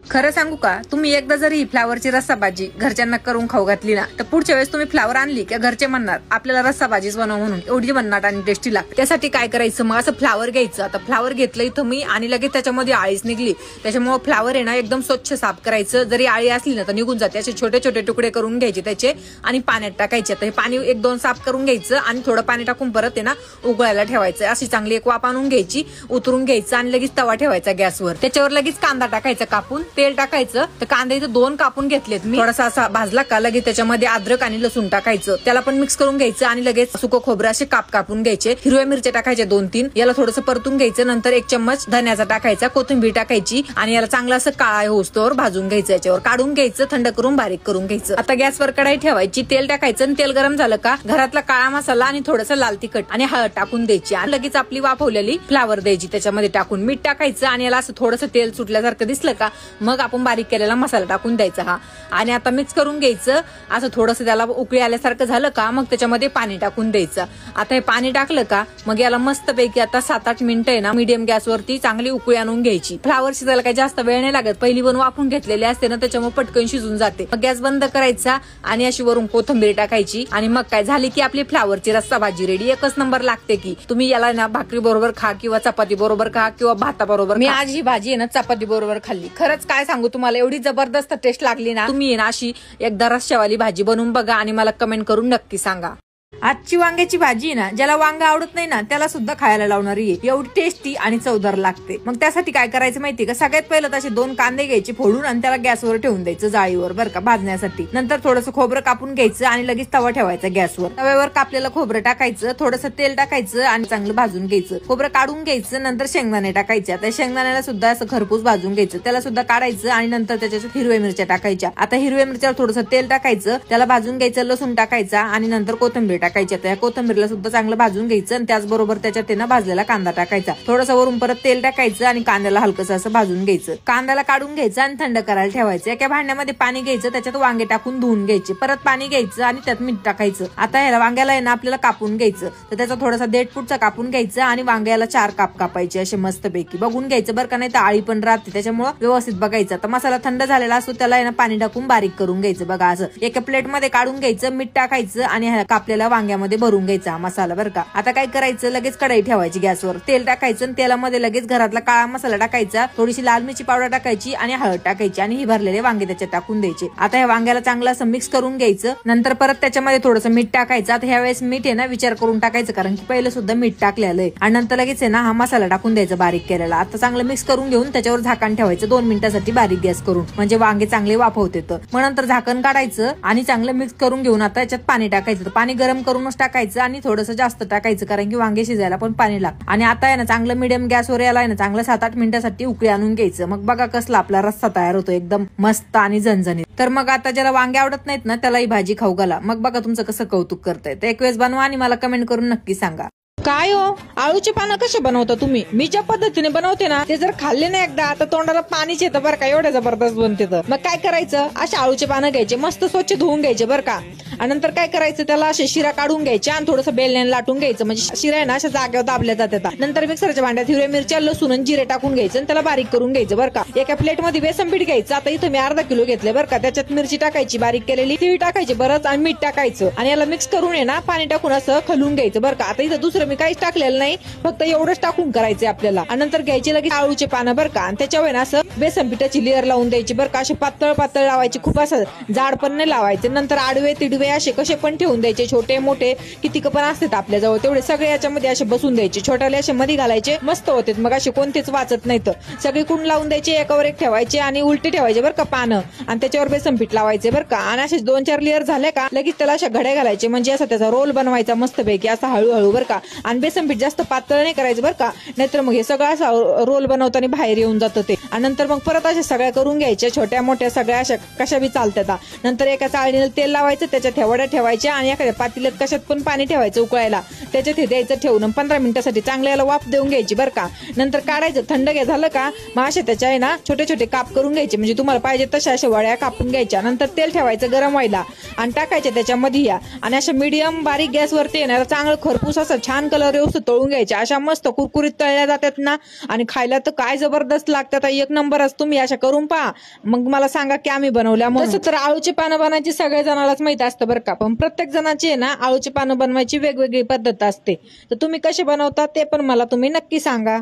खरं सांगू का, तुम्ही एकदा जरी ही फ्लावरची रस्सा भाजी घरच्यांना करून खाऊ घातली ना, तर पुढच्या वेळेस तुम्ही फ्लावर आणली की घरचे म्हणणार आपल्याला रस्सा भाजीच बनव म्हणून, एवढी भन्नाट आणि टेस्टी लागते। त्यासाठी काय करायचं, मग असं फ्लावर घ्यायचं। आता फ्लावर घेतलं इथं मी आणि लगेच त्याच्यामध्ये आळीच निघली, त्याच्यामुळे फ्लावर आहे ना एकदम स्वच्छ साफ करायचं। जरी आळी असली ना तर निघून जाते। असे छोटे छोटे तुकडे करून घ्यायचे त्याचे आणि पाण्यात टाकायचे। तर हे पाणी 1-2 साफ करून घ्यायचं आणि थोडं पाणी टाकून परत आहे ना उकळायला ठेवायचं। अशी चांगली एक वाफ आणून घ्यायची, उतरून घ्यायचं आणि लगेच तवा ठेवायचा गॅसवर। त्याच्यावर लगेच कांदा टाकायचा कापून, तेल टाकायचं। तर कांदे इथं 2 कापून घेतलेत मी। थोडासा असा भाजला का लगेच त्याच्यामध्ये अद्रक आणि लसूण टाकायचं, त्याला पण मिक्स करून घ्यायचं आणि लगेच सुकं खोबरं असे कापून घ्यायचे। हिरव्या मिरच्या टाकायच्या 2-3, याला थोडंसं परतून घ्यायचं। नंतर 1 चम्मच धन्याचा टाकायचा, कोथिंबीर टाकायची आणि याला चांगलं असं काळा होस्तोवर भाजून घ्यायचं। याच्यावर काढून घ्यायचं, थंड करून बारीक करून घ्यायचं। आता गॅसवर कढाई ठेवायची, तेल टाकायचं आणि तेल गरम झालं का घरातला काळा मसाला आणि थोडंसं लाल तिखट आणि हळद टाकून द्यायची आणि लगेच आपली वाफवलेली फ्लावर द्यायची त्याच्यामध्ये टाकून, मीठ टाकायचं आणि याला असं थोडंसं तेल सुटल्यासारखं दिसलं का मग आपण बारीक केलेला मसाला टाकून द्यायचा हा आणि आता मिक्स करून घ्यायचं। असं थोडंसं त्याला उकळी आल्यासारखं झालं का मग त्याच्यामध्ये पाणी टाकून द्यायचं। आता हे पाणी टाकलं का मग याला मस्तपैकी आता 7-8 मिनिटं आहे ना मीडियम गॅसवरती चांगली उकळी आणून घ्यायची। फ्लावर शिजायला काही जास्त वेळ नाही लागत, पहिली पण वाफून घेतलेली असते ना त्याच्यामुळे पटकन शिजून जाते। मग गॅस बंद करायचा आणि अशी वरून कोथिंबीर टाकायची आणि मग काय झाली की आपली फ्लावरची रस्सा भाजी रेडी। एकच नंबर लागते की तुम्ही याला ना भाकरी बरोबर खा किंवा चपाती बरोबर खा किंवा भाता बरोबर। मी आज ही भाजी आहे ना चपाती बरोबर खाल्ली। खरंच काय सांगू तुम्हाला, एवढी जबरदस्त टेस्ट लागली ना। तुम्ही ना अशी एकदा रस्स्यावाली भाजी बनवून बघा आणि मला कमेंट करून नक्की सांगा। आजची वांग्याची भाजी आहे ना, ज्याला वांगा आवडत नाही ना त्याला सुद्धा खायला लावणारी आहे, एवढी टेस्टी आणि चवदार लागते। मग त्यासाठी काय करायचं माहितीये का, सगळ्यात पहिलं तसे 2 कांदे घ्यायचे फोडून आणि त्याला गॅसवर ठेवून द्यायचं जाळीवर बरं का भाजण्यासाठी। नंतर थोडंसं खोबरं कापून घ्यायचं आणि लगेच तवा ठेवायचा गॅसवर। तव्यावर कापलेलं खोबरं टाकायचं, थोडंसं तेल टाकायचं आणि चांगलं भाजून घ्यायचं। खोबरं काढून घ्यायचं, नंतर शेंगदाणे टाकायचे। आता शेंगदाण्याला सुद्धा असं खरपूस भाजून घ्यायचं, त्याला सुद्धा काढायचं आणि नंतर त्याच्यात हिरव्या मिरच्या टाकायच्या। आता हिरव्या मिरच्यावर थोडंसं तेल टाकायचं, त्याला भाजून घ्यायचं, लसूण टाकायचा आणि नंतर कोथिंबीर टाकायची। आता कोथिंबीरला सुद्धा चांगलं भाजून घ्यायचं आणि त्याचबरोबर त्याच्यात ना भाजलेला कांदा टाकायचा। थोडंसं वरून परत तेल टाकायचं आणि कांद्याला हलकसं असं भाजून घ्यायचं। कांद्याला काढून घ्यायचं आणि थंड करायला ठेवायचं। एका भांड्यामध्ये पाणी घ्यायचं, त्याच्यात वांगे टाकून धुवून घ्यायचे, परत पाणी घ्यायचं आणि त्यात मीठ टाकायचं। आता ह्याला वांग्याला आहे ना आपल्याला कापून घ्यायचं, तर त्याचा थोडासा देठपुटचा कापून घ्यायचा आणि वांग्याला 4 काप कापायचे असे मस्तपैकी। बघून घ्यायचं बरं का, नाही तर आळी पण राहते, त्याच्यामुळे व्यवस्थित बघायचं। आता मसाला थंड झालेला असतो, त्याला आहे ना पाणी टाकून बारीक करून घ्यायचं बघा असं। एका प्लेटमध्ये काढून घ्यायचं, मीठ टाकायचं आणि कापलेल्या वांग्यामध्ये भरून घ्यायचा मसाला बरं का। आता काय करायचं, लगेच कढई ठेवायची गॅसवर, तेल टाकायचं आणि तेलामध्ये लगेच घरातला काळा मसाला टाकायचा, थोडीशी लाल मिरची पावडर टाकायची आणि हळद टाकायची आणि ही भरलेले वांगे त्याच्यात टाकून द्यायचे। आता या वांग्याला चांगलं असं मिक्स करून घ्यायचं, नंतर परत त्याच्यामध्ये थोडंसं मीठ टाकायचं। आता ह्या वेळेस मीठ आहे ना विचार करून टाकायचं, कारण की पहिलं सुद्धा मीठ टाकलेलं आहे आणि नंतर लगेच आहे ना हा मसाला टाकून द्यायचा बारीक केलेला। आता चांगलं मिक्स करून घेऊन त्याच्यावर झाकण ठेवायचं 2 मिनिटांसाठी बारीक गॅस करून, म्हणजे वांगे चांगले वाफवते। मग नंतर झाकण काढायचं आणि चांगलं मिक्स करून घेऊन आता याच्यात पाणी टाकायचं। तर पाणी गरम करूनच टाकायचं आणि थोडंसं जास्त टाकायचं, कारण की वांगे शिजायला पण पाणी लागतं। आणि आता आहे ना चांगलं मीडियम गॅसवर याला आहे ना चांगलं 7-8 मिनिटांसाठी उकळी आणून घ्यायचं। मग बघा कसला आपला रस्सा तयार होतो, एकदम मस्त आणि झणझणीत। तर मग आता ज्याला वांगे आवडत नाहीत ना त्याला ही भाजी खाऊ घाला, मग बघा तुमचं कसं कौतुक करताय। तर एक वेळेस बनवा आणि मला कमेंट करून नक्की सांगा। काय हो, आळूचे पानं कसे बनवता तुम्ही? मी ज्या पद्धतीने बनवते ना ते जर खाल्ले ना एकदा तर तोंडाला पाणीच येतं बरं का, एवढ्या जबरदस्त बनते। तर मग काय करायचं, असे आळूचे पानं घ्यायचे, मस्त स्वच्छ धुवून घ्यायचे बरं का, आणि नंतर काय करायचं त्याला असे शिरा काढून घ्यायचे आणि थोडंसं बेलण्याने लाटून घ्यायचं, म्हणजे शिरा आहे ना अशा जागेवर दाबल्या जातात। नंतर मिक्सरच्या भांड्यात हिरव्या मिरच्या, लसूण आणि जिरे टाकून घ्यायचं आणि त्याला बारीक करून घ्यायचं बरं का। एका प्लेटमध्ये बेसन पीठ घ्यायचं, आता इथं मी अर्धा किलो घेतले बरं का, त्याच्यात मिरची टाकायची बारीक केलेली, तीळ टाकायची बरंच आणि मीठ टाकायचं आणि याला मिक्स करून आहे ना पाणी टाकून असं खलून घ्यायचं बरं का। आता इथं दुसरं मी काहीच टाकलेलं नाही, फक्त एवढंच टाकून करायचंय आपल्याला। आणि नंतर घ्यायचे लगेच आळूचे पानं बरं का, आणि त्याच्यावर ना असं बेसन पिठाची लेअर लावून द्यायची बरं का, असे पातळ पातळ लावायची, खूप असं जाड पण नाही लावायचे। नंतर आडवे तिडवे असे कसे पण ठेवून द्यायचे, छोटे मोठे किती पण असतात आपल्याजवळ तेवढे सगळे याच्यामध्ये असे बसून द्यायचे, छोट्याले असे मध्ये घालायचे, मस्त होते। मग असे कोणतेच वाचत नाही, तर सगळे कुंड लावून द्यायचे, एकावर एक ठेवायचे आणि उलटे ठेवायचे बरं का पानं, आणि त्याच्यावर बेसन पीठ लावायचे बरं का। आणि असे 2-4 लेअर झाले का लगेच त्याला अशा घड्या घालायचे, म्हणजे असं त्याचा रोल बनवायचा मस्तपैकी असा हळूहळू बरं का। आणि बेसन पीठ जास्त पातळ नाही करायचं बरं का, नाहीतर मग हे सगळं असं रोल बनवताना बाहेर येऊन जातं ते। आणि नंतर मग परत अशा सगळ्या करून घ्यायच्या, छोट्या मोठ्या सगळ्या अशा कशा बी चालतात। नंतर एका चाळणीला तेल लावायचं, त्याच्यात वड्या ठेवायच्या आणि एखाद्या पातेल्यात कशात पण पाणी ठेवायचं उकळायला, त्याच्यात हे द्यायचं ठेवून 15 मिनिटांसाठी चांगलं याला वाफ देऊन घ्यायची बरं का। नंतर काढायचं, थंड झालं का मग अशा त्याच्या आहे ना छोटे छोटे काप करून घ्यायचे, म्हणजे तुम्हाला पाहिजे तशा अशा वड्या कापून घ्यायच्या। नंतर तेल ठेवायचं गरम व्हायला आणि टाकायचे त्याच्यामध्ये या, आणि अशा मीडियम बारीक गॅसवरती येणार चांगलं खरपूस असं छान कलर व्यवस्थित तळून घ्यायच्या. अशा मस्त कुरकुरीत तळल्या जातात ना आणि खायला तर काय जबरदस्त लागतात. एक नंबरच. तुम्ही अशा करून पहा, मग मला सांगा की आम्ही बनवल्या. तसं तर आळूची पानं बनवायची सगळ्या जणालाच माहित असतं बरं का, पण प्रत्येक जणाची ना आळूची पानं बनवायची वेगवेगळी पद्धत असते. तर तुम्ही कशी बनवता ते पण मला तुम्ही नक्की सांगा.